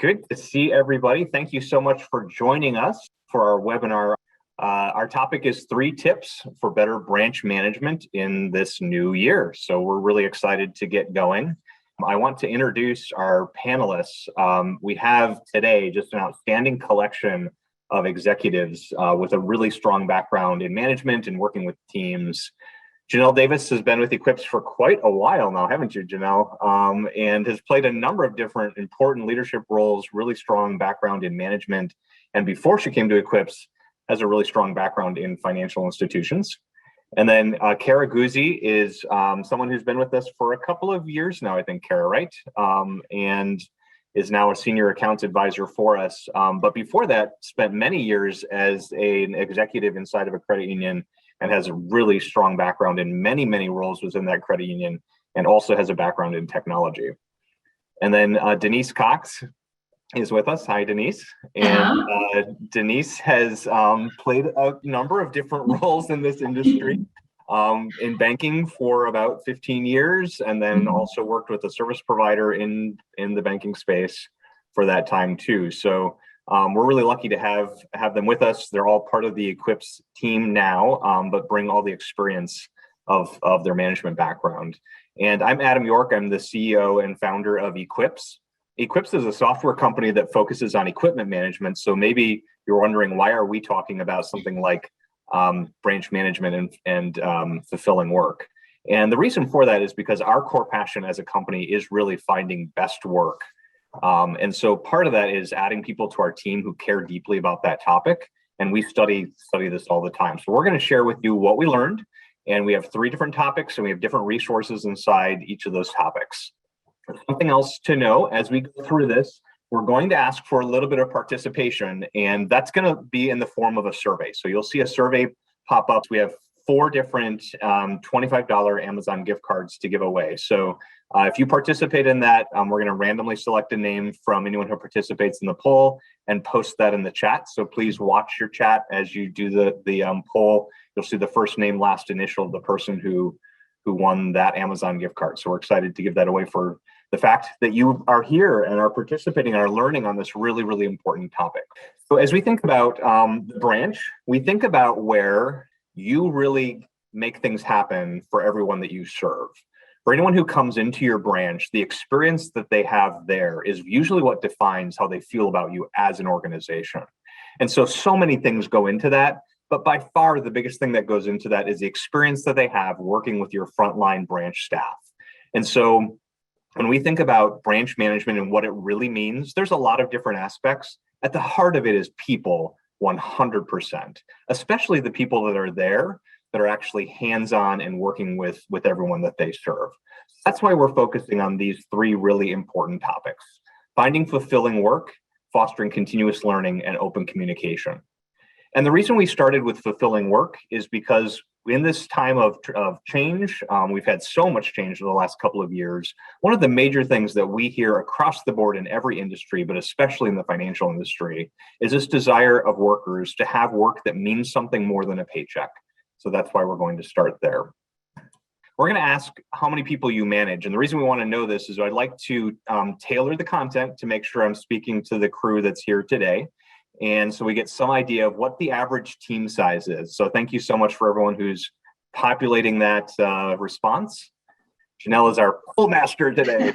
Good to see everybody. Thank you so much for joining us for our webinar. Our topic is 3 tips for better branch management in this new year. So we're really excited to get going. I want to introduce our panelists. We have today just an outstanding collection of executives with a really strong background in management and working with teams. Janelle Davis has been with Equips for quite a while now, haven't you, Janelle? And has played a number of different important leadership roles, really strong background in management. And before she came to Equips, has a really strong background in financial institutions. And then Kara Guzzi is someone who's been with us for a couple of years now, I think, Kara, right? And is now a senior accounts advisor for us. But before that, spent many years as an executive inside of a credit union and has a really strong background in many roles within that credit union, and also has a background in technology. And then Denise Cox is with us. Hi, Denise. And Denise has played a number of different roles in this industry, in banking for about 15 years, and then also worked with a service provider in the banking space for that time too. So we're really lucky to have them with us. They're all part of the Equips team now, but bring all the experience of their management background. And I'm Adam York. I'm the CEO and founder of Equips. Equips is a software company that focuses on equipment management. So maybe you're wondering, why are we talking about something like branch management and fulfilling work? And the reason for that is because our core passion as a company is really finding best work. And so part of that is adding people to our team who care deeply about that topic. And we study this all the time. So we're going to share with you what we learned. And we have 3 different topics, and we have different resources inside each of those topics. Something else to know as we go through this, we're going to ask for a little bit of participation, and that's going to be in the form of a survey. So you'll see a survey pop up. We have 4 different $25 Amazon gift cards to give away. So if you participate in that, we're going to randomly select a name from anyone who participates in the poll and post that in the chat. So please watch your chat as you do the poll. You'll see the first name, last initial of the person who won that Amazon gift card. So we're excited to give that away for the fact that you are here and are participating and are learning on this really important topic. So as we think about the branch, we think about where you really make things happen for everyone that you serve. For anyone who comes into your branch, the experience that they have there is usually what defines how they feel about you as an organization. And so many things go into that, but by far the biggest thing that goes into that is the experience that they have working with your frontline branch staff. And so when we think about branch management and what it really means, there's a lot of different aspects. At the heart of it is people, 100%, especially the people that are there that are actually hands-on and working with everyone that they serve. That's why we're focusing on these 3 really important topics: finding fulfilling work, fostering continuous learning, and open communication. And the reason we started with fulfilling work is because in this time of change, we've had so much change in the last couple of years. One of the major things that we hear across the board in every industry, but especially in the financial industry, is this desire of workers to have work that means something more than a paycheck. So that's why we're going to start there. We're going to ask how many people you manage. And the reason we want to know this is I'd like to tailor the content to make sure I'm speaking to the crew that's here today. And so we get some idea of what the average team size is. So thank you so much for everyone who's populating that response. Janelle is our poll master today.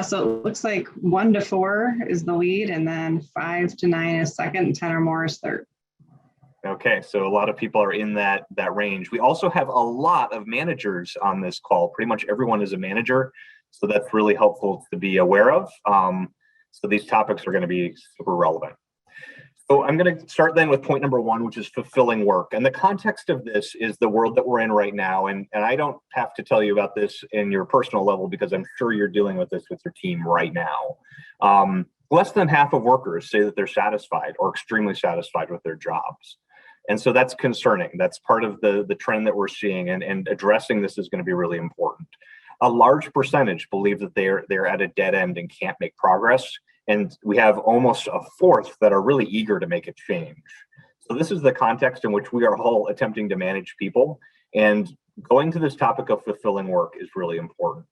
So it looks like 1 to 4 is the lead, and then 5 to 9 is second, and 10 or more is third. Okay, so a lot of people are in that range. We also have a lot of managers on this call. Pretty much everyone is a manager, so that's really helpful to be aware of. So these topics are going to be super relevant. So I'm going to start then with point number 1, which is fulfilling work. And the context of this is the world that we're in right now. And I don't have to tell you about this in your personal level, because I'm sure you're dealing with this with your team right now. Less than half of workers say that they're satisfied or extremely satisfied with their jobs. And so that's concerning. That's part of the trend that we're seeing, and addressing this is going to be really important. A large percentage believe that they're at a dead end and can't make progress. And we have almost a fourth that are really eager to make a change. So this is the context in which we are all attempting to manage people. And going to this topic of fulfilling work is really important.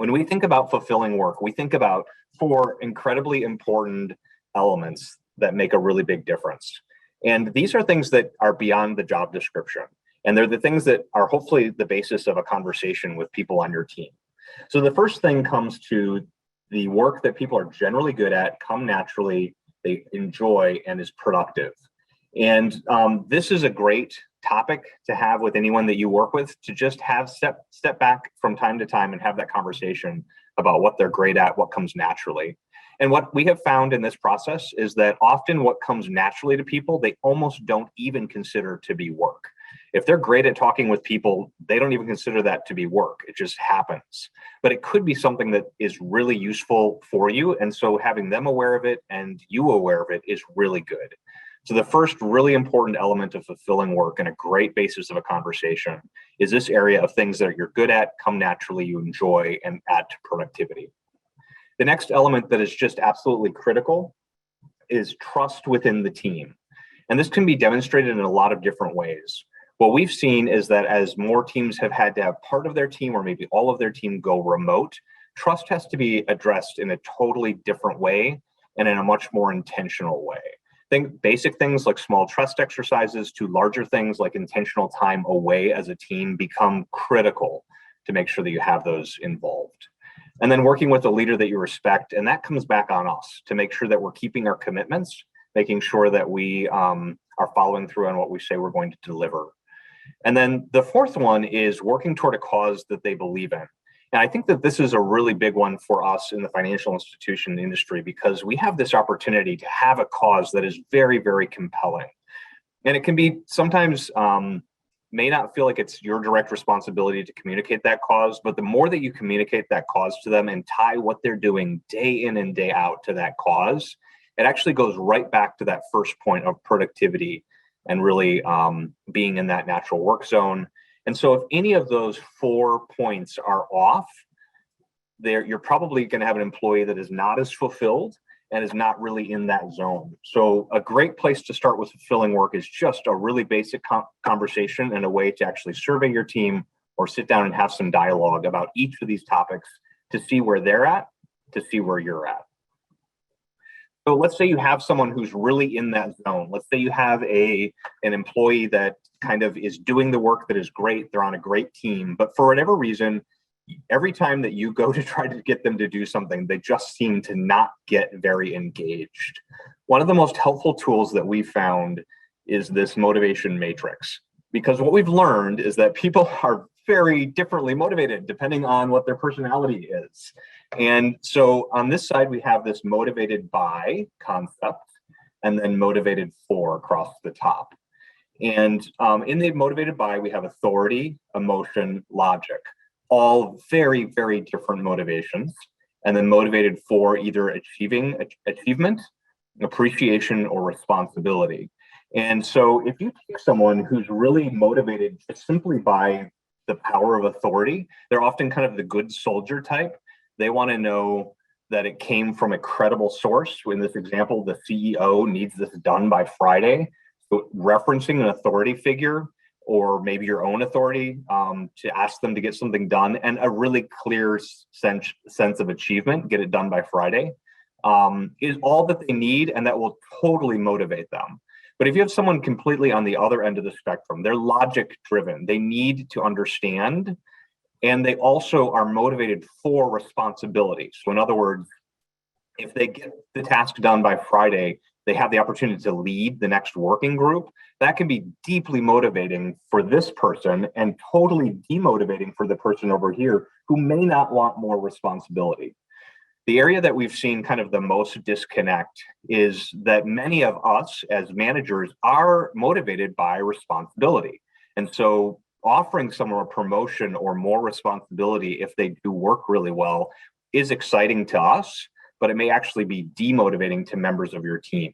When we think about fulfilling work, we think about four incredibly important elements that make a really big difference. And these are things that are beyond the job description. And they're the things that are hopefully the basis of a conversation with people on your team. So the first thing comes to the work that people are generally good at, come naturally, they enjoy, and is productive. And this is a great topic to have with anyone that you work with, to just have step back from time to time and have that conversation about what they're great at, what comes naturally. And what we have found in this process is that often what comes naturally to people, they almost don't even consider to be work. If they're great at talking with people, they don't even consider that to be work. It just happens. But it could be something that is really useful for you. And so having them aware of it and you aware of it is really good. So the first really important element of fulfilling work and a great basis of a conversation is this area of things that you're good at, come naturally, you enjoy, and add to productivity. The next element that is just absolutely critical is trust within the team. And this can be demonstrated in a lot of different ways. What we've seen is that as more teams have had to have part of their team or maybe all of their team go remote, trust has to be addressed in a totally different way and in a much more intentional way. Think basic things like small trust exercises to larger things like intentional time away as a team become critical to make sure that you have those involved. And then working with a leader that you respect, and that comes back on us to make sure that we're keeping our commitments, making sure that we are following through on what we say we're going to deliver. And then the fourth one is working toward a cause that they believe in. And I think that this is a really big one for us in the financial institution industry, because we have this opportunity to have a cause that is very, very compelling. And it can be sometimes may not feel like it's your direct responsibility to communicate that cause, but the more that you communicate that cause to them and tie what they're doing day in and day out to that cause, it actually goes right back to that first point of productivity and really being in that natural work zone. And so if any of those 4 points are off, you're probably going to have an employee that is not as fulfilled and is not really in that zone. So a great place to start with fulfilling work is just a really basic conversation and a way to actually survey your team or sit down and have some dialogue about each of these topics to see where they're at, to see where you're at. So let's say you have someone who's really in that zone. Let's say you have an employee that kind of is doing the work that is great. They're on a great team, but for whatever reason, every time that you go to try to get them to do something, they just seem to not get very engaged. One of the most helpful tools that we found is this motivation matrix, because what we've learned is that people are very differently motivated depending on what their personality is. And so on this side, we have this motivated by concept and then motivated for across the top. And in the motivated by, we have authority, emotion, logic, all very, very different motivations. And then motivated for either achievement, appreciation, or responsibility. And so if you take someone who's really motivated just simply by the power of authority, they're often kind of the good soldier type. They want to know that it came from a credible source. In this example, the CEO needs this done by Friday. So referencing an authority figure or maybe your own authority to ask them to get something done and a really clear sense of achievement, get it done by Friday, is all that they need, and that will totally motivate them. But if you have someone completely on the other end of the spectrum, they're logic driven, they need to understand, and they also are motivated for responsibility. So in other words, if they get the task done by Friday, they have the opportunity to lead the next working group. That can be deeply motivating for this person and totally demotivating for the person over here who may not want more responsibility. The area that we've seen kind of the most disconnect is that many of us as managers are motivated by responsibility. And so offering someone a promotion or more responsibility if they do work really well is exciting to us, but it may actually be demotivating to members of your team.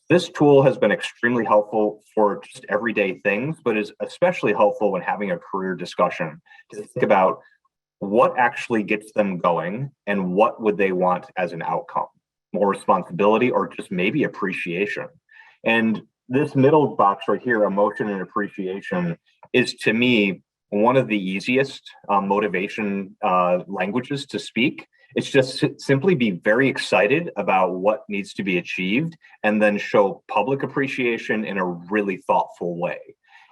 This tool has been extremely helpful for just everyday things, but is especially helpful when having a career discussion to think about what actually gets them going and what would they want as an outcome, more responsibility or just maybe appreciation. And this middle box right here, emotion and appreciation, is to me one of the easiest motivation languages to speak. It's just simply be very excited about what needs to be achieved and then show public appreciation in a really thoughtful way.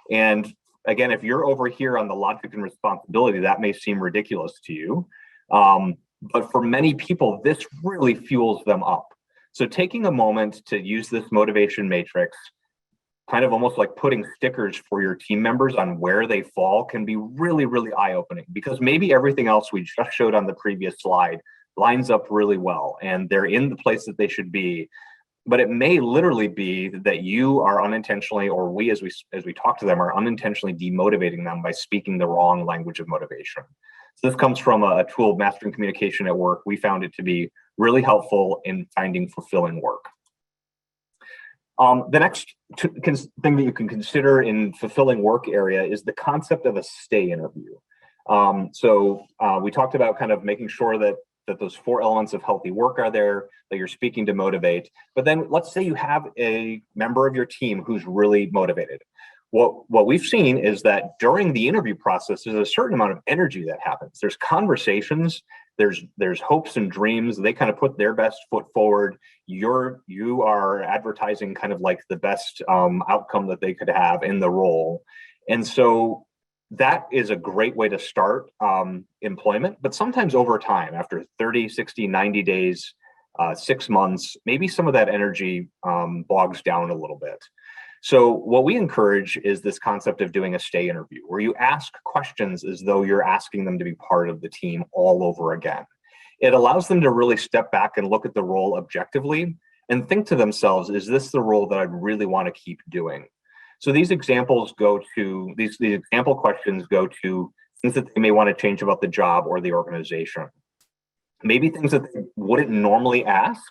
And again, if you're over here on the logic and responsibility, that may seem ridiculous to you. But for many people, this really fuels them up. So taking a moment to use this motivation matrix, kind of almost like putting stickers for your team members on where they fall, can be really, really eye-opening, because maybe everything else we just showed on the previous slide lines up really well and they're in the place that they should be. But it may literally be that you are unintentionally, or we as we talk to them, are unintentionally demotivating them by speaking the wrong language of motivation. So this comes from a tool, Mastering Communication at Work. We found it to be really helpful in finding fulfilling work. The next thing that you can consider in fulfilling work area is the concept of a stay interview. So we talked about kind of making sure that those 4 elements of healthy work are there, that you're speaking to motivate. But then let's say you have a member of your team who's really motivated. What we've seen is that during the interview process, there's a certain amount of energy that happens. There's conversations, there's hopes and dreams. They kind of put their best foot forward. You are advertising kind of like the best outcome that they could have in the role. And so that is a great way to start employment. But sometimes over time, after 30, 60, 90 days, 6 months, maybe some of that energy bogs down a little bit. So what we encourage is this concept of doing a stay interview, where you ask questions as though you're asking them to be part of the team all over again. It allows them to really step back and look at the role objectively and think to themselves, is this the role that I'd really want to keep doing? So these examples go to, these example questions go to things that they may want to change about the job or the organization. Maybe things that they wouldn't normally ask,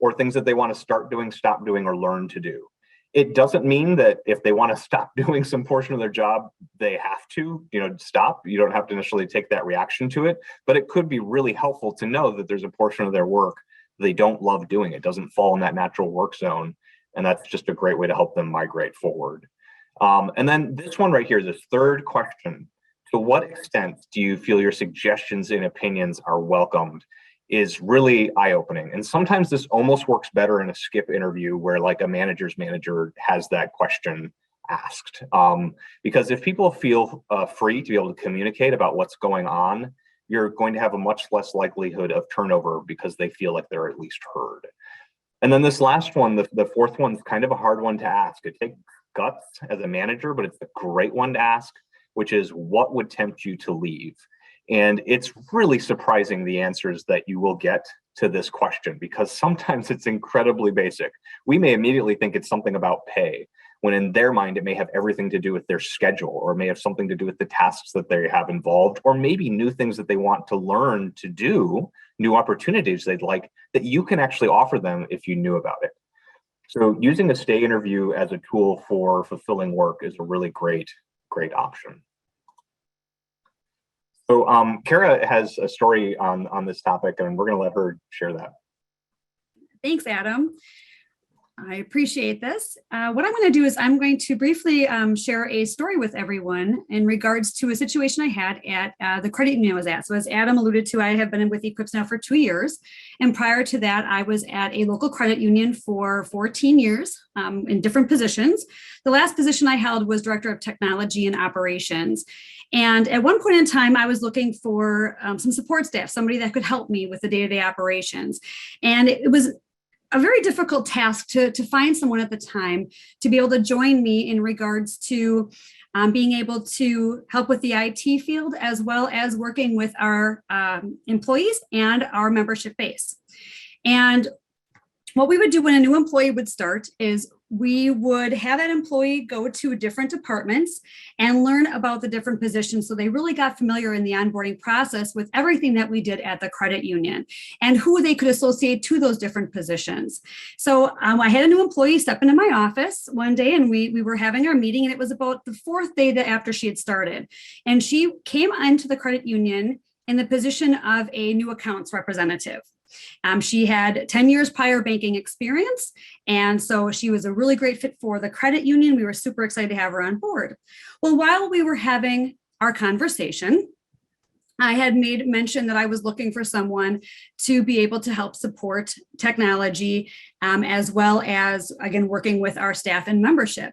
or things that they want to start doing, stop doing, or learn to do. It doesn't mean that if they want to stop doing some portion of their job, they have to, stop. You don't have to initially take that reaction to it, but it could be really helpful to know that there's a portion of their work they don't love doing. It doesn't fall in that natural work zone. And that's just a great way to help them migrate forward. And then this one right here, this third question: to what extent do you feel your suggestions and opinions are welcomed? Is really eye-opening. And sometimes this almost works better in a skip interview, where like a manager's manager has that question asked. Because if people feel free to be able to communicate about what's going on, you're going to have a much less likelihood of turnover, because they feel like they're at least heard. And then this last one, the fourth one's kind of a hard one to ask. It takes guts as a manager, but it's a great one to ask, which is, what would tempt you to leave? And it's really surprising the answers that you will get to this question, because sometimes it's incredibly basic. We may immediately think it's something about pay, when in their mind it may have everything to do with their schedule, or may have something to do with the tasks that they have involved, or maybe new things that they want to learn to do, new opportunities they'd like that you can actually offer them if you knew about it. So using a stay interview as a tool for fulfilling work is a really great option. So Kara has a story on this topic, and we're going to let her share that. Thanks, Adam. I appreciate this. What I'm going to do is I'm going to briefly share a story with everyone in regards to a situation I had at the credit union I was at. So as Adam alluded to, I have been with Eclipse now for 2 years. And prior to that, I was at a local credit union for 14 years in different positions. The last position I held was Director of Technology and Operations. And at one point in time, I was looking for some support staff, somebody that could help me with the day-to-day operations. And it was a very difficult task to find someone at the time to be able to join me in regards to being able to help with the IT field, as well as working with our employees and our membership base. And what we would do when a new employee would start is we would have that employee go to different departments and learn about the different positions. So they really got familiar in the onboarding process with everything that we did at the credit union and who they could associate to those different positions. So I had a new employee step into my office one day, and we were having our meeting, and it was about the fourth day after she had started. And she came into the credit union in the position of a new accounts representative. She had 10 years prior banking experience, and so she was a really great fit for the credit union. We were super excited to have her on board. Well, while we were having our conversation, I had made mention that I was looking for someone to be able to help support technology, as well as, again, working with our staff and membership.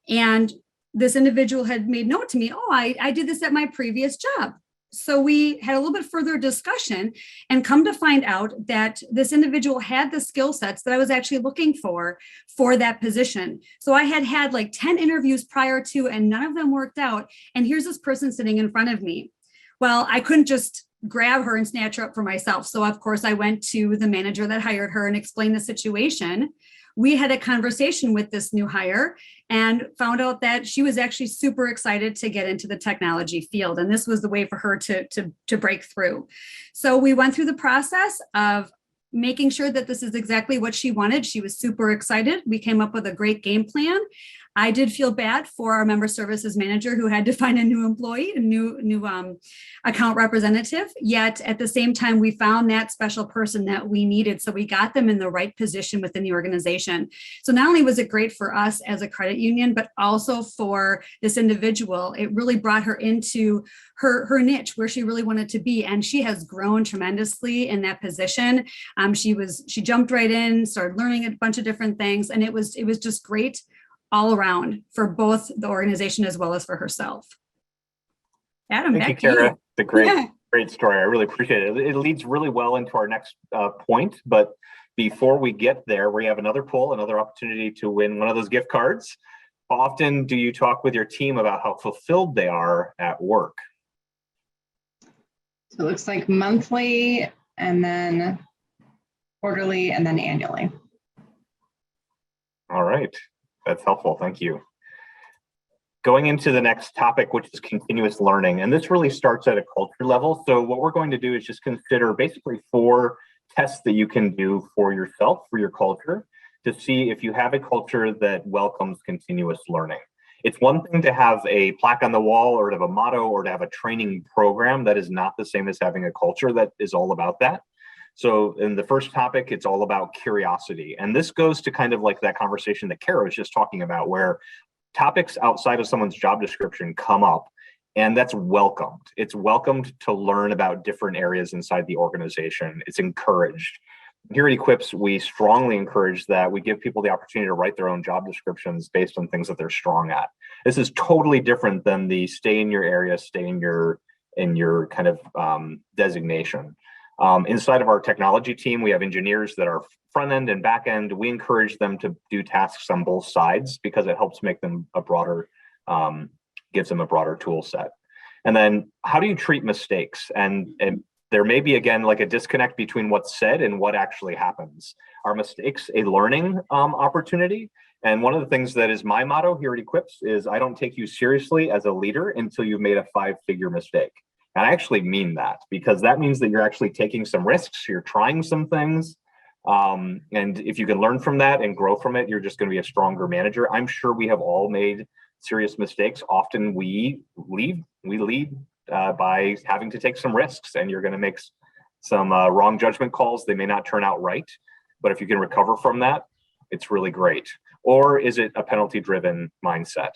And this individual had made note to me, oh, I did this at my previous job. So we had a little bit further discussion and come to find out that this individual had the skill sets that I was actually looking for that position. So I had like 10 interviews prior to, and none of them worked out. And here's this person sitting in front of me. Well, I couldn't just grab her and snatch her up for myself. So of course I went to the manager that hired her and explained the situation. We had a conversation with this new hire and found out that she was actually super excited to get into the technology field. And this was the way for her to break through. So we went through the process of making sure that this is exactly what she wanted. She was super excited. We came up with a great game plan. I did feel bad for our member services manager who had to find a new employee, a new account representative. Yet at the same time, we found that special person that we needed. So we got them in the right position within the organization. So not only was it great for us as a credit union, but also for this individual, it really brought her into her niche where she really wanted to be. And she has grown tremendously in that position. She jumped right in, started learning a bunch of different things. And it was just great all around for both the organization as well as for herself. Adam, thank you, Kara. The great story. I really appreciate it. It leads really well into our next point. But before we get there, we have another poll, another opportunity to win one of those gift cards. How often do you talk with your team about how fulfilled they are at work? So it looks like monthly, and then quarterly, and then annually. All right. That's helpful. Thank you. Going into the next topic, which is continuous learning. And this really starts at a culture level. So what we're going to do is just consider basically 4 tests that you can do for yourself, for your culture, to see if you have a culture that welcomes continuous learning. It's one thing to have a plaque on the wall or to have a motto or to have a training program. That is not the same as having a culture that is all about that. So in the first topic, it's all about curiosity. And this goes to kind of like that conversation that Kara was just talking about, where topics outside of someone's job description come up, and that's welcomed. It's welcomed to learn about different areas inside the organization. It's encouraged. Here at Equips, we strongly encourage that we give people the opportunity to write their own job descriptions based on things that they're strong at. This is totally different than the stay in your area, stay in your kind of designation. Inside of our technology team, we have engineers that are front end and back end. We encourage them to do tasks on both sides because it helps make them gives them a broader tool set. And then how do you treat mistakes? And there may be, again, like a disconnect between what's said and what actually happens. Are mistakes a learning opportunity? And one of the things that is my motto here at Equips is I don't take you seriously as a leader until you've made a 5-figure mistake. And I actually mean that, because that means that you're actually taking some risks, you're trying some things. And if you can learn from that and grow from it, you're just going to be a stronger manager. I'm sure we have all made serious mistakes. Often we lead by having to take some risks, and you're going to make some wrong judgment calls. They may not turn out right, but if you can recover from that, it's really great. Or is it a penalty-driven mindset?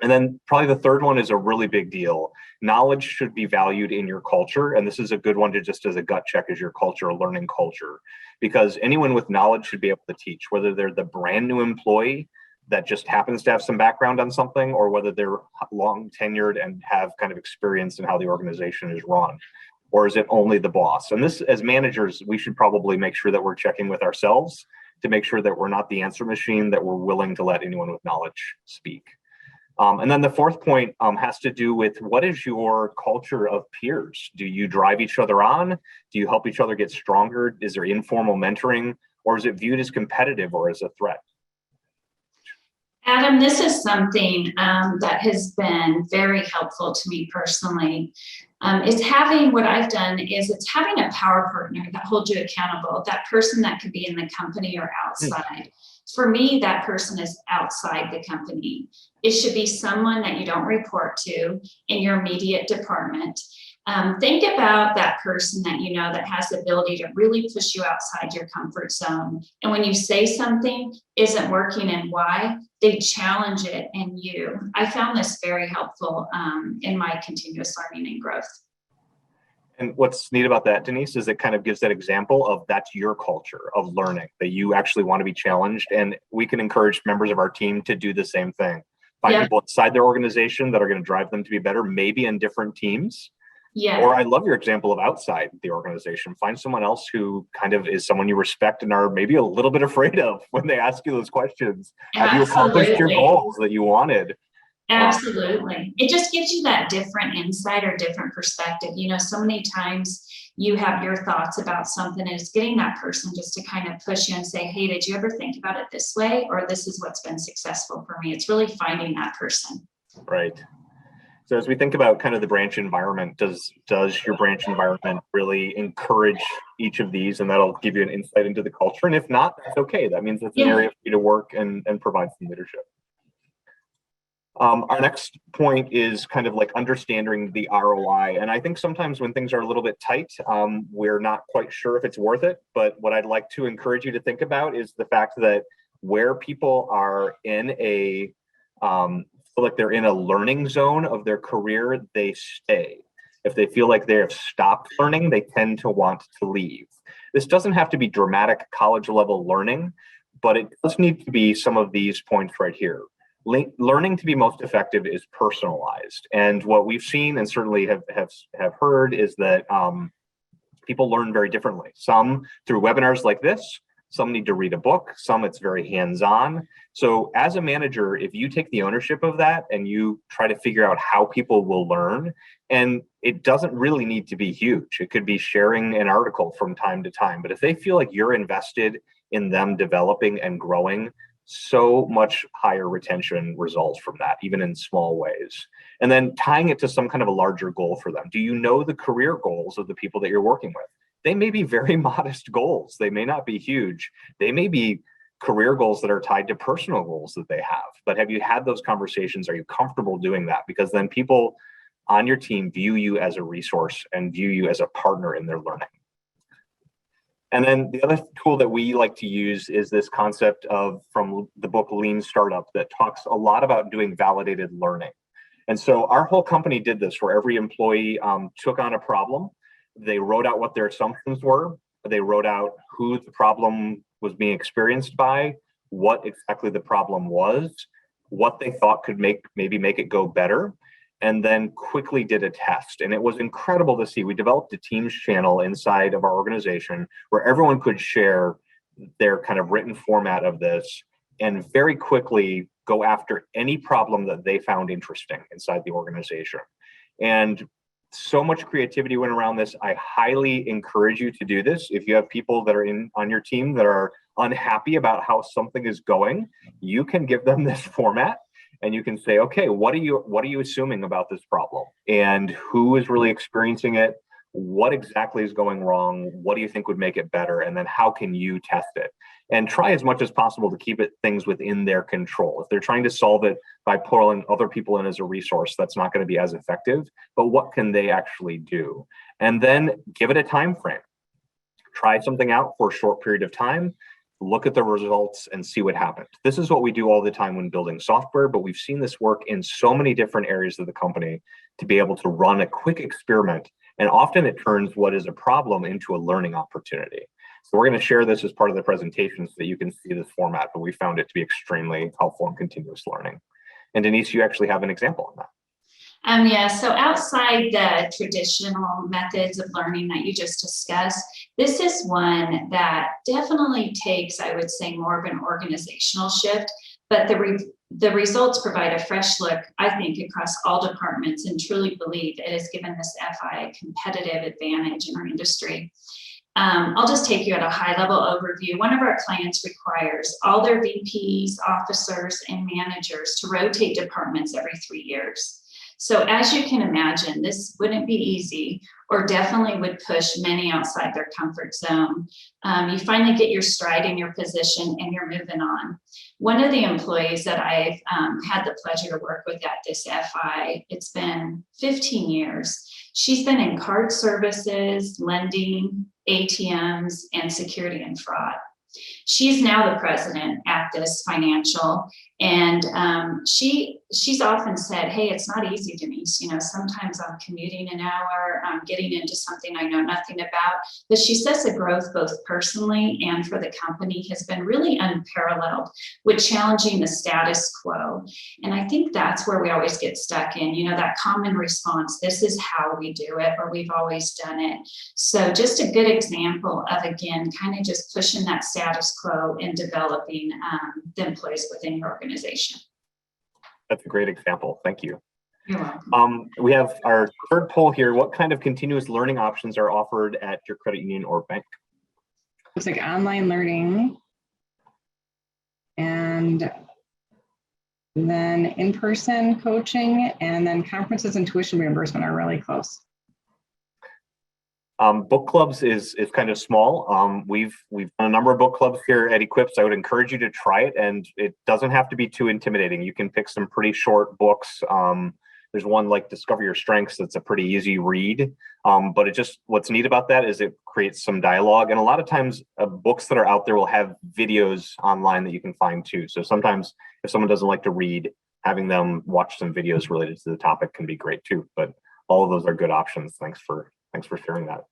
And then probably the third one is a really big deal. Knowledge should be valued in your culture. And this is a good one to just as a gut check as your culture, a learning culture, because anyone with knowledge should be able to teach, whether they're the brand new employee that just happens to have some background on something, or whether they're long tenured and have kind of experience in how the organization is run, or is it only the boss? And this, as managers, we should probably make sure that we're checking with ourselves to make sure that we're not the answer machine, that we're willing to let anyone with knowledge speak. And then the fourth point has to do with what is your culture of peers? Do you drive each other on? Do you help each other get stronger? Is there informal mentoring, or is it viewed as competitive or as a threat? Adam, this is something that has been very helpful to me personally. It's having a power partner that holds you accountable, that person that could be in the company or outside. For me, that person is outside the company. It should be someone that you don't report to in your immediate department. Think about that person that you know that has the ability to really push you outside your comfort zone. And when you say something isn't working and why, they challenge it in you. I found this very helpful in my continuous learning and growth. And what's neat about that, Denise, is it kind of gives that example of that's your culture of learning, that you actually want to be challenged. And we can encourage members of our team to do the same thing. Find people inside their organization that are going to drive them to be better, maybe in different teams. Or I love your example of outside the organization. Find someone else who kind of is someone you respect and are maybe a little bit afraid of when they ask you those questions. Have you accomplished your goals that you wanted? Absolutely. It just gives you that different insight or different perspective. You know, so many times you have your thoughts about something, and it's getting that person just to kind of push you and say, hey, did you ever think about it this way? Or this is what's been successful for me. It's really finding that person. Right. So as we think about kind of the branch environment, does your branch environment really encourage each of these? And that'll give you an insight into the culture. And if not, that's okay. That means it's an area for you to work and provide some leadership. Our next point is kind of like understanding the ROI. And I think sometimes when things are a little bit tight, we're not quite sure if it's worth it. But what I'd like to encourage you to think about is the fact that where people are in a, feel like they're in a learning zone of their career, they stay. If they feel like they have stopped learning, they tend to want to leave. This doesn't have to be dramatic college level learning, but it does need to be some of these points right here. Learning to be most effective is personalized. And what we've seen and certainly have heard is that people learn very differently. Some through webinars like this, some need to read a book, some it's very hands-on. So as a manager, if you take the ownership of that and you try to figure out how people will learn, and it doesn't really need to be huge. It could be sharing an article from time to time. But if they feel like you're invested in them developing and growing, so much higher retention results from that, even in small ways. And then tying it to some kind of a larger goal for them. Do you know the career goals of the people that you're working with? They may be very modest goals. They may not be huge. They may be career goals that are tied to personal goals that they have. But have you had those conversations? Are you comfortable doing that? Because then people on your team view you as a resource and view you as a partner in their learning. And then the other tool that we like to use is this concept from the book Lean Startup that talks a lot about doing validated learning. And so our whole company did this where every employee took on a problem. They wrote out what their assumptions were. They wrote out who the problem was being experienced by, what exactly the problem was, what they thought could maybe make it go better, and then quickly did a test. And it was incredible to see. We developed a Teams channel inside of our organization where everyone could share their kind of written format of this and very quickly go after any problem that they found interesting inside the organization. And so much creativity went around this. I highly encourage you to do this. If you have people that are on your team that are unhappy about how something is going, you can give them this format. And you can say, okay, what are you assuming about this problem? And who is really experiencing it? What exactly is going wrong? What do you think would make it better? And then how can you test it? And try as much as possible to keep things within their control. If they're trying to solve it by pulling other people in as a resource, that's not going to be as effective. But what can they actually do? And then give it a time frame. Try something out for a short period of time. Look at the results and see what happened. This is what we do all the time when building software, but we've seen this work in so many different areas of the company to be able to run a quick experiment. And often it turns what is a problem into a learning opportunity. So we're going to share this as part of the presentation so that you can see this format, but we found it to be extremely helpful in continuous learning. And Denise, you actually have an example of that. Yeah, so outside the traditional methods of learning that you just discussed, this is one that definitely takes, I would say, more of an organizational shift, but the results provide a fresh look, I think, across all departments, and truly believe it has given this FI a competitive advantage in our industry. I'll just take you at a high level overview. One of our clients requires all their VPs, officers, and managers to rotate departments every 3 years. So as you can imagine, this wouldn't be easy, or definitely would push many outside their comfort zone. You finally get your stride in your position and you're moving on. One of the employees that I've had the pleasure to work with at this FI, it's been 15 years. She's been in card services, lending, ATMs, and security and fraud. She's now the president at this financial, and she's often said, "Hey, it's not easy, Denise. You know, sometimes I'm commuting an hour, I'm getting into something I know nothing about." But she says the growth, both personally and for the company, has been really unparalleled with challenging the status quo. And I think that's where we always get stuck in, you know, that common response, this is how we do it, or we've always done it. So just a good example of, again, kind of just pushing that status quo and developing the employees within your organization. That's a great example. Thank you. You're welcome. We have our third poll here. What kind of continuous learning options are offered at your credit union or bank? Looks like online learning, and then in-person coaching, and then conferences and tuition reimbursement are really close. Book clubs is kind of small. We've done a number of book clubs here at Equips. I would encourage you to try it, and it doesn't have to be too intimidating. You can pick some pretty short books. There's one like Discover Your Strengths that's a pretty easy read, but what's neat about that is it creates some dialogue, and a lot of times books that are out there will have videos online that you can find too. So sometimes if someone doesn't like to read, having them watch some videos related to the topic can be great too. But all of those are good options. Thanks for sharing that.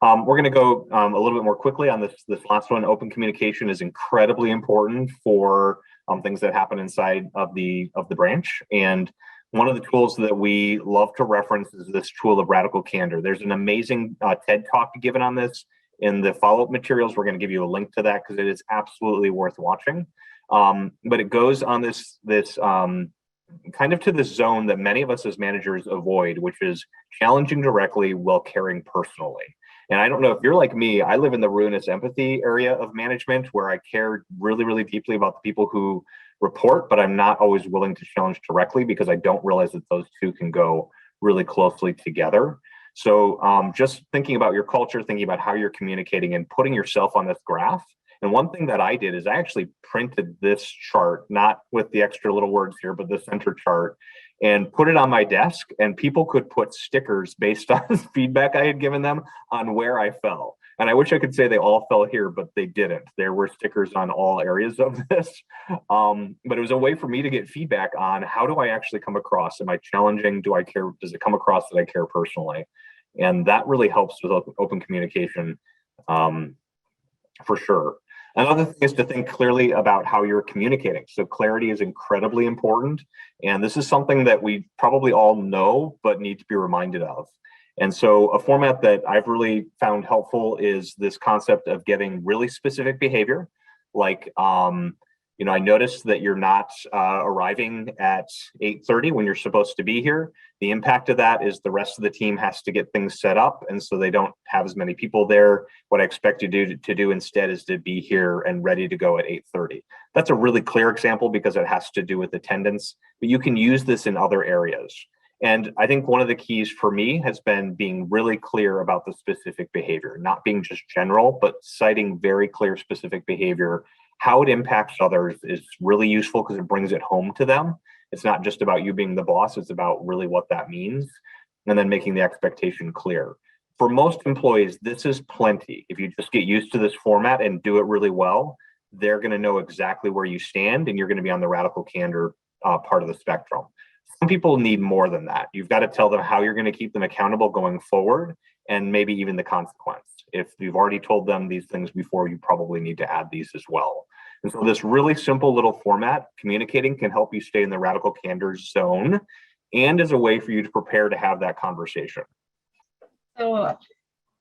We're going to go a little bit more quickly on this last one. Open communication is incredibly important for things that happen inside of the branch. And one of the tools that we love to reference is this tool of radical candor. There's an amazing TED talk given on this in the follow-up materials. We're going to give you a link to that because it is absolutely worth watching. But it goes on this kind of to the zone that many of us as managers avoid, which is challenging directly while caring personally. And I don't know if you're like me, I live in the ruinous empathy area of management where I care really, really deeply about the people who report, but I'm not always willing to challenge directly because I don't realize that those two can go really closely together. So just thinking about your culture, thinking about how you're communicating and putting yourself on this graph. And one thing that I did is I actually printed this chart, not with the extra little words here, but the center chart, and put it on my desk, and people could put stickers based on feedback I had given them on where I fell. And I wish I could say they all fell here, but they didn't. There were stickers on all areas of this. But it was a way for me to get feedback on how do I actually come across? Am I challenging? Do I care? Does it come across that I care personally? And that really helps with open communication for sure. Another thing is to think clearly about how you're communicating. So clarity is incredibly important. And this is something that we probably all know, but need to be reminded of. And so a format that I've really found helpful is this concept of getting really specific behavior. Like, I noticed that you're not arriving at 8:30 when you're supposed to be here. The impact of that is the rest of the team has to get things set up, and so they don't have as many people there. What I expect you to do instead is to be here and ready to go at 8:30. That's a really clear example because it has to do with attendance, but you can use this in other areas. And I think one of the keys for me has been being really clear about the specific behavior, not being just general, but citing very clear specific behavior. How it impacts others is really useful because it brings it home to them. It's not just about you being the boss, it's about really what that means, and then making the expectation clear. For most employees, this is plenty. If you just get used to this format and do it really well, they're going to know exactly where you stand, and you're going to be on the radical candor part of the spectrum. Some people need more than that. You've got to tell them how you're going to keep them accountable going forward, and maybe even the consequence. If you've already told them these things before, you probably need to add these as well. And so this really simple little format, communicating, can help you stay in the radical candor zone and as a way for you to prepare to have that conversation. So,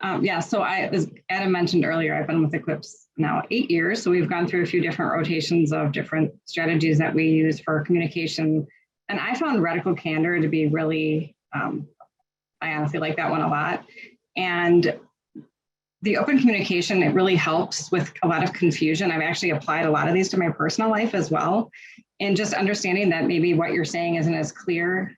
as Adam mentioned earlier, I've been with Equips now 8 years. So we've gone through a few different rotations of different strategies that we use for communication. And I found radical candor to be really, I honestly like that one a lot. And the open communication, it really helps with a lot of confusion. I've actually applied a lot of these to my personal life as well. And just understanding that maybe what you're saying isn't as clear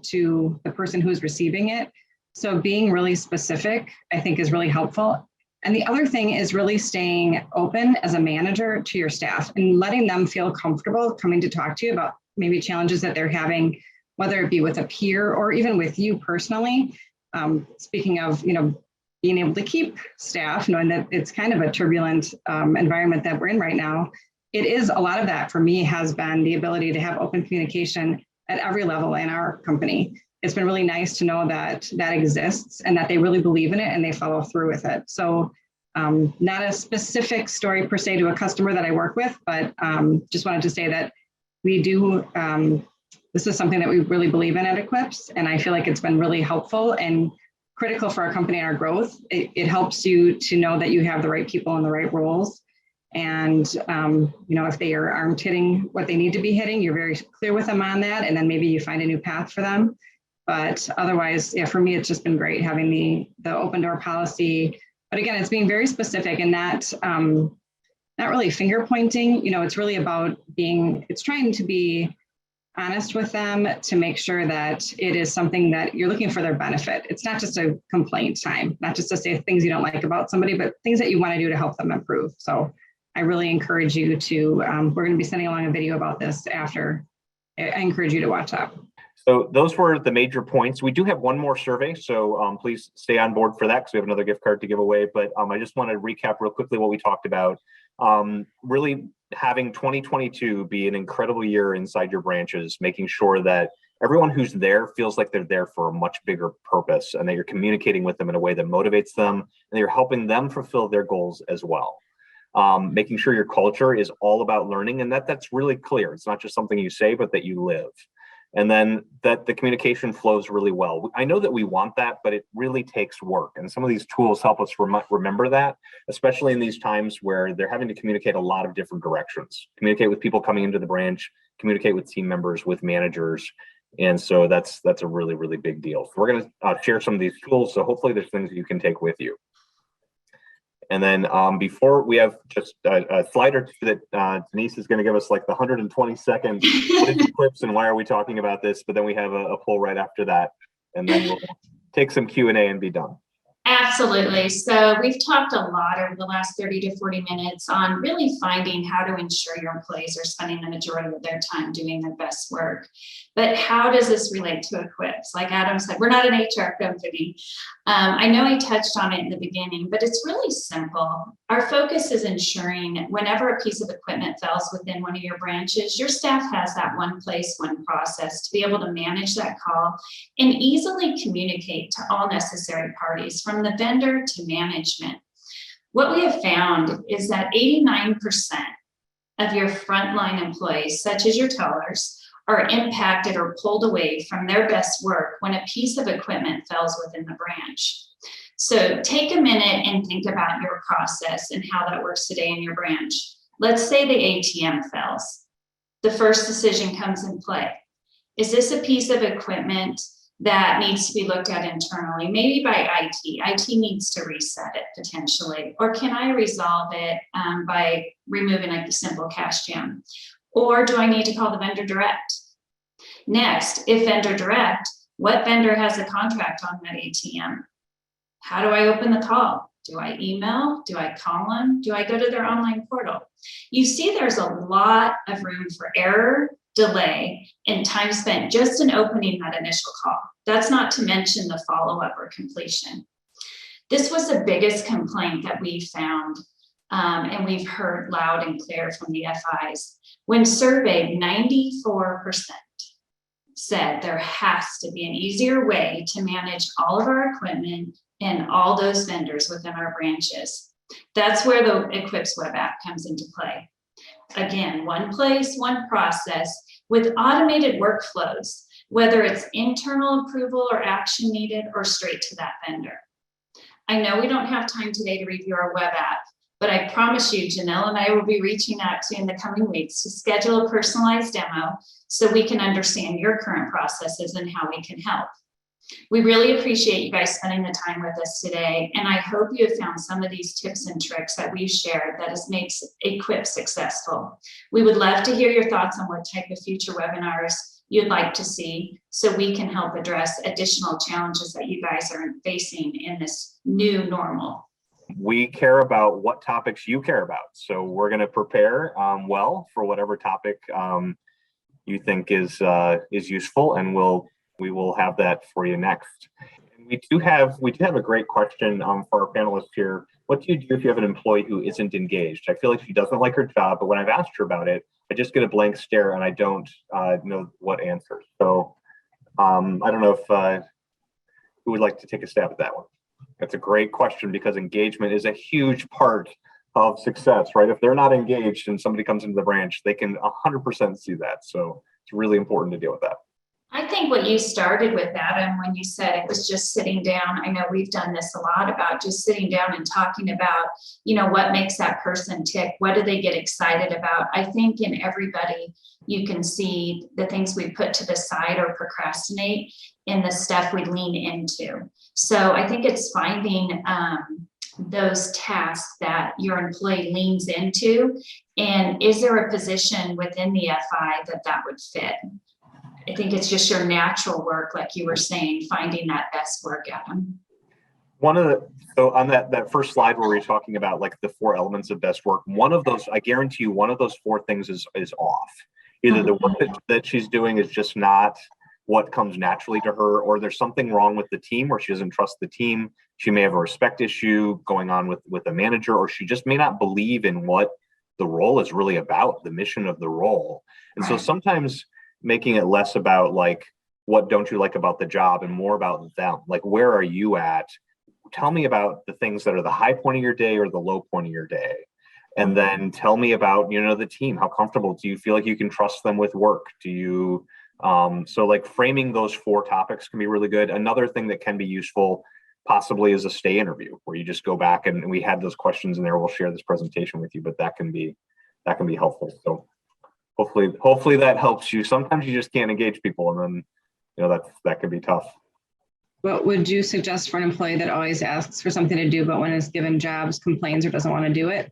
to the person who's receiving it. So being really specific, I think, is really helpful. And the other thing is really staying open as a manager to your staff and letting them feel comfortable coming to talk to you about maybe challenges that they're having, whether it be with a peer or even with you personally. Speaking of, being able to keep staff, knowing that it's kind of a turbulent environment that we're in right now, it is a lot of that for me has been the ability to have open communication at every level in our company. It's been really nice to know that that exists and that they really believe in it and they follow through with it. So not a specific story per se to a customer that I work with, but just wanted to say that we do, this is something that we really believe in at Equips. And I feel like it's been really helpful and critical for our company and our growth. It helps you to know that you have the right people in the right roles. And, if they aren't hitting what they need to be hitting, you're very clear with them on that. And then maybe you find a new path for them. But otherwise, yeah, for me, it's just been great having the open door policy. But again, it's being very specific and not really finger pointing. It's really about it's trying to be honest with them to make sure that it is something that you're looking for their benefit. It's not just a complaint time, not just to say things you don't like about somebody, but things that you want to do to help them improve. So I really encourage you to, we're going to be sending along a video about this after. I encourage you to watch that. So those were the major points. We do have one more survey, so please stay on board for that because we have another gift card to give away. But I just want to recap real quickly what we talked about. Really having 2022 be an incredible year inside your branches, making sure that everyone who's there feels like they're there for a much bigger purpose and that you're communicating with them in a way that motivates them and that you're helping them fulfill their goals as well. Making sure your culture is all about learning and that's really clear. It's not just something you say, but that you live. And then that the communication flows really well. I know that we want that, but it really takes work. And some of these tools help us remember that, especially in these times where they're having to communicate a lot of different directions. Communicate with people coming into the branch, communicate with team members, with managers. And so that's a really, really big deal. So we're going to share some of these tools. So hopefully there's things that you can take with you. And then before we have just a slide or two that Denise is going to give us like the 120-second clips and why are we talking about this, but then we have a poll right after that, and then we'll take some Q&A and be done. Absolutely. So we've talked a lot over the last 30 to 40 minutes on really finding how to ensure your employees are spending the majority of their time doing their best work. But how does this relate to Equips? Like Adam said, we're not an HR company. I know he touched on it in the beginning, but it's really simple. Our focus is ensuring whenever a piece of equipment fails within one of your branches, your staff has that one place, one process to be able to manage that call and easily communicate to all necessary parties, from the vendor to management. What we have found is that 89% of your frontline employees, such as your tellers, are impacted or pulled away from their best work when a piece of equipment fails within the branch. So take a minute and think about your process and how that works today in your branch. Let's say the ATM fails. The first decision comes in play. Is this a piece of equipment that needs to be looked at internally, maybe by IT? IT needs to reset it potentially. Or can I resolve it by removing like the simple cash jam? Or do I need to call the vendor direct? Next, if vendor direct, what vendor has a contract on that ATM? How do I open the call? Do I email? Do I call them? Do I go to their online portal? You see there's a lot of room for error, delay, and time spent just in opening that initial call. That's not to mention the follow-up or completion. This was the biggest complaint that we found, and we've heard loud and clear from the FIs. When surveyed, 94% said there has to be an easier way to manage all of our equipment and all those vendors within our branches. That's where the Equips web app comes into play. Again, one place, one process with automated workflows, whether it's internal approval or action needed or straight to that vendor. I know we don't have time today to review our web app, but I promise you, Janelle and I will be reaching out to you in the coming weeks to schedule a personalized demo so we can understand your current processes and how we can help. We really appreciate you guys spending the time with us today, and I hope you have found some of these tips and tricks that we've shared that makes Equips successful. We would love to hear your thoughts on what type of future webinars you'd like to see so we can help address additional challenges that you guys are facing in this new normal. We care about what topics you care about. So we're going to prepare well for whatever topic you think is useful, and we will have that for you next. And we do have a great question for our panelists here. What do you do if you have an employee who isn't engaged? I feel like she doesn't like her job, but when I've asked her about it, I just get a blank stare and I don't know what answer. So I don't know if who would like to take a stab at that one. That's a great question, because engagement is a huge part of success, right? If they're not engaged and somebody comes into the branch, they can 100% see that. So it's really important to deal with that. I think what you started with, Adam, when you said it was just sitting down, I know we've done this a lot about just sitting down and talking about, what makes that person tick? What do they get excited about? I think in everybody, you can see the things we put to the side or procrastinate in the stuff we lean into. So I think it's finding those tasks that your employee leans into, and is there a position within the FI that would fit? I think it's just your natural work, like you were saying, finding that best work, Adam. So on that first slide where we're talking about like the 4 elements of best work, one of those, I guarantee you, one of those 4 things is off. Either the work that she's doing is just not what comes naturally to her, or there's something wrong with the team where she doesn't trust the team. She may have a respect issue going on with a manager, or she just may not believe in what the role is really about, the mission of the role. And so sometimes making it less about like, what don't you like about the job, and more about them. Like, where are you at? Tell me about the things that are the high point of your day or the low point of your day. And then tell me about, the team. How comfortable do you feel like you can trust them with work? Do you, so like framing those 4 topics can be really good. Another thing that can be useful possibly is a stay interview, where you just go back, and we had those questions in there. We'll share this presentation with you, but that can be helpful. So hopefully that helps you. Sometimes you just can't engage people, and then that can be tough. What would you suggest for an employee that always asks for something to do, but when is given jobs, complains or doesn't want to do it?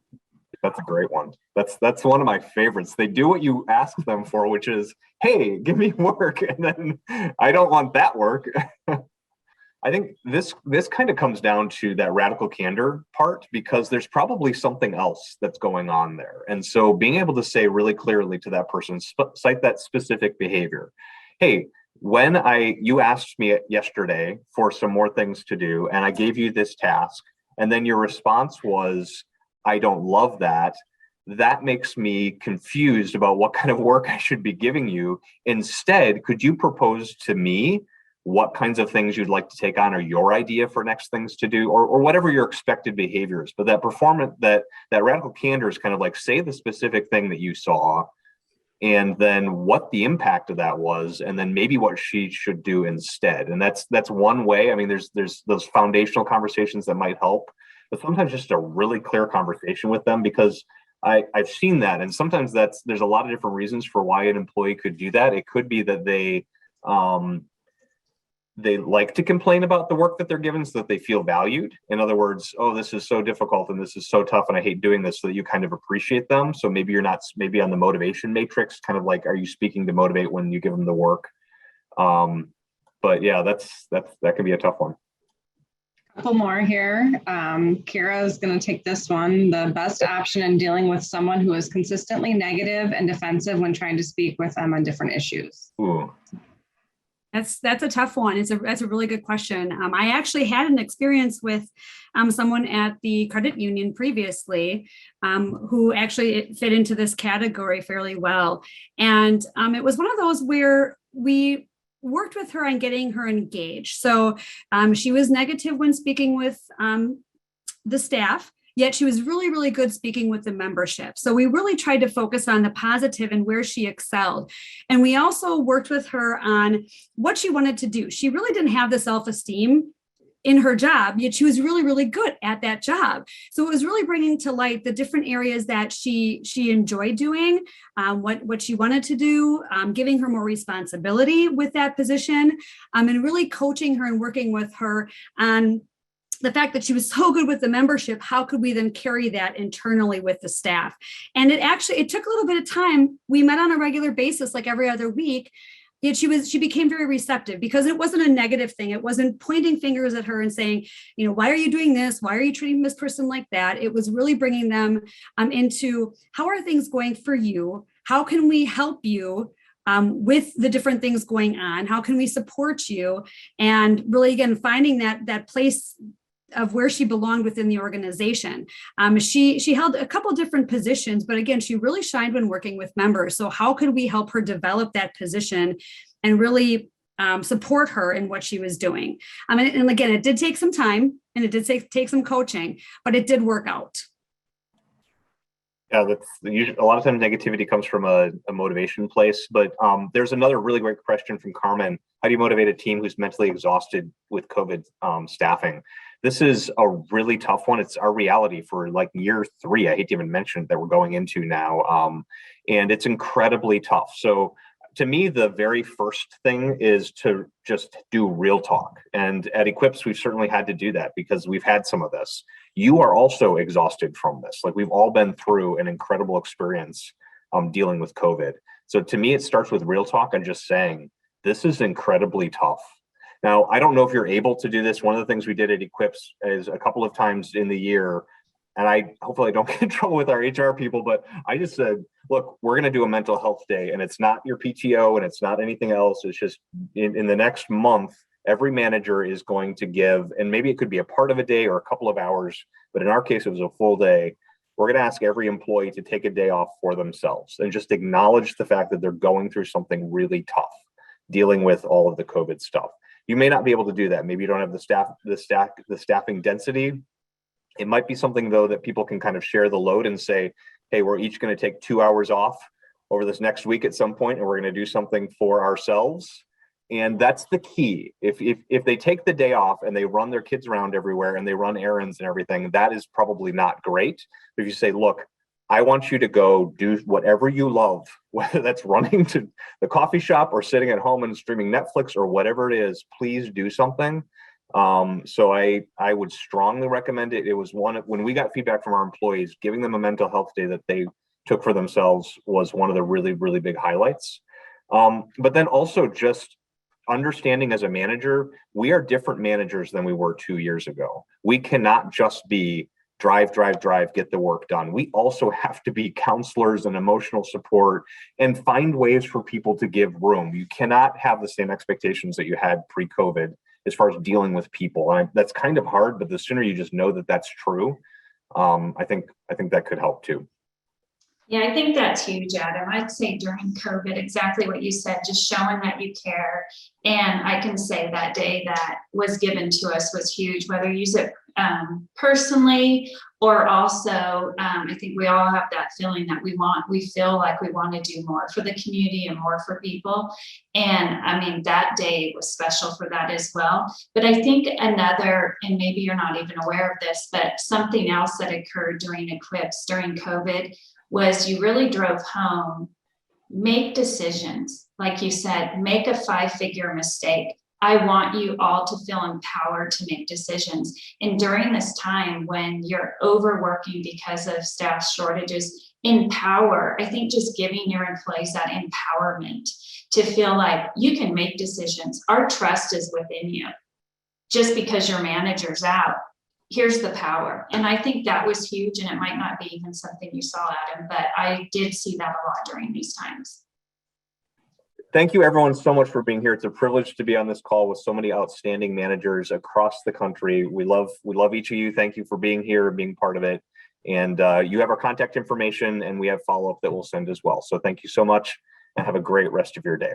That's a great one. That's one of my favorites. They do what you ask them for, which is, hey, give me work, and then I don't want that work. I think this kind of comes down to that radical candor part, because there's probably something else that's going on there. And so being able to say really clearly to that person, cite that specific behavior. Hey, when you asked me yesterday for some more things to do, and I gave you this task, and then your response was, I don't love that. That makes me confused about what kind of work I should be giving you. Instead, could you propose to me what kinds of things you'd like to take on, or your idea for next things to do, or whatever your expected behavior is. But that performance, that radical candor is kind of like, say the specific thing that you saw, and then what the impact of that was, and then maybe what she should do instead. And that's one way. I mean, there's those foundational conversations that might help, but sometimes just a really clear conversation with them, because I've seen that. And sometimes there's a lot of different reasons for why an employee could do that. It could be that they like to complain about the work that they're given so that they feel valued. In other words, oh, this is so difficult and this is so tough and I hate doing this, so that you kind of appreciate them. So maybe you're not maybe on the motivation matrix, kind of like, are you speaking to motivate when you give them the work? But yeah, that can be a tough one. Couple more here. Kara is going to take this one. The best option in dealing with someone who is consistently negative and defensive when trying to speak with them on different issues. Ooh. That's a tough one. That's a really good question. I actually had an experience with someone at the credit union previously who actually fit into this category fairly well. And it was one of those where we worked with her on getting her engaged. So she was negative when speaking with the staff, yet she was really, really good speaking with the membership. So we really tried to focus on the positive and where she excelled. And we also worked with her on what she wanted to do. She really didn't have the self-esteem in her job, yet she was really, really good at that job. So it was really bringing to light the different areas that she enjoyed doing, what she wanted to do, giving her more responsibility with that position, and really coaching her and working with her on the fact that she was so good with the membership. How could we then carry that internally with the staff? And it took a little bit of time. We met on a regular basis, like every other week, yet she became very receptive, because it wasn't a negative thing. It wasn't pointing fingers at her and saying, why are you doing this? Why are you treating this person like that? It was really bringing them into, how are things going for you? How can we help you with the different things going on? How can we support you? And really, again, finding that place of where she belonged within the organization. She held a couple different positions, but again, she really shined when working with members. So how could we help her develop that position and really support her in what she was doing? And again, it did take some time, and it did take some coaching, but it did work out. Yeah, that's a lot of times negativity comes from a motivation place, but there's another really great question from Carmen. How do you motivate a team who's mentally exhausted with COVID staffing? This is a really tough one. It's our reality for like year 3. I hate to even mention that we're going into now. And it's incredibly tough. So to me, the very first thing is to just do real talk. And at Equips, we've certainly had to do that because we've had some of this. You are also exhausted from this. Like, we've all been through an incredible experience dealing with COVID. So to me, it starts with real talk and just saying, this is incredibly tough. Now, I don't know if you're able to do this. One of the things we did at Equips is a couple of times in the year, and hopefully I don't get in trouble with our HR people, but I just said, look, we're going to do a mental health day, and it's not your PTO and it's not anything else. It's just in the next month, every manager is going to give, and maybe it could be a part of a day or a couple of hours, but in our case, it was a full day. We're going to ask every employee to take a day off for themselves and just acknowledge the fact that they're going through something really tough, dealing with all of the COVID stuff. You may not be able to do that. Maybe you don't have the staffing density. It might be something, though, that people can kind of share the load and say, hey, we're each going to take 2 hours off over this next week at some point, and we're going to do something for ourselves. And that's the key. If they take the day off and they run their kids around everywhere and they run errands and everything, that is probably not great. But if you say, look, I want you to go do whatever you love, whether that's running to the coffee shop or sitting at home and streaming Netflix or whatever it is, please do something. So I would strongly recommend it. It was when we got feedback from our employees, giving them a mental health day that they took for themselves was one of the really, really big highlights. But then also just understanding as a manager, we are different managers than we were 2 years ago. We cannot just be drive, get the work done. We also have to be counselors and emotional support and find ways for people to give room. You cannot have the same expectations that you had pre-COVID as far as dealing with people. And that's kind of hard, but the sooner you just know that that's true, I think that could help too. Yeah, I think that's huge, Adam. I'd say during COVID, exactly what you said, just showing that you care. And I can say that day that was given to us was huge, whether you use it personally or also, I think we all have that feeling that we feel like we want to do more for the community and more for people. And I mean, that day was special for that as well. But I think another, and maybe you're not even aware of this, but something else that occurred during Equips during COVID was you really drove home, make decisions. Like you said, make a 5-figure mistake. I want you all to feel empowered to make decisions. And during this time when you're overworking because of staff shortages, empower. I think just giving your employees that empowerment to feel like you can make decisions. Our trust is within you. Just because your manager's out, here's the power. And I think that was huge, and it might not be even something you saw, Adam, but I did see that a lot during these times. Thank you everyone so much for being here. It's a privilege to be on this call with so many outstanding managers across the country. We love each of you. Thank you for being here and being part of it. And you have our contact information, and we have follow-up that we'll send as well. So thank you so much, and have a great rest of your day.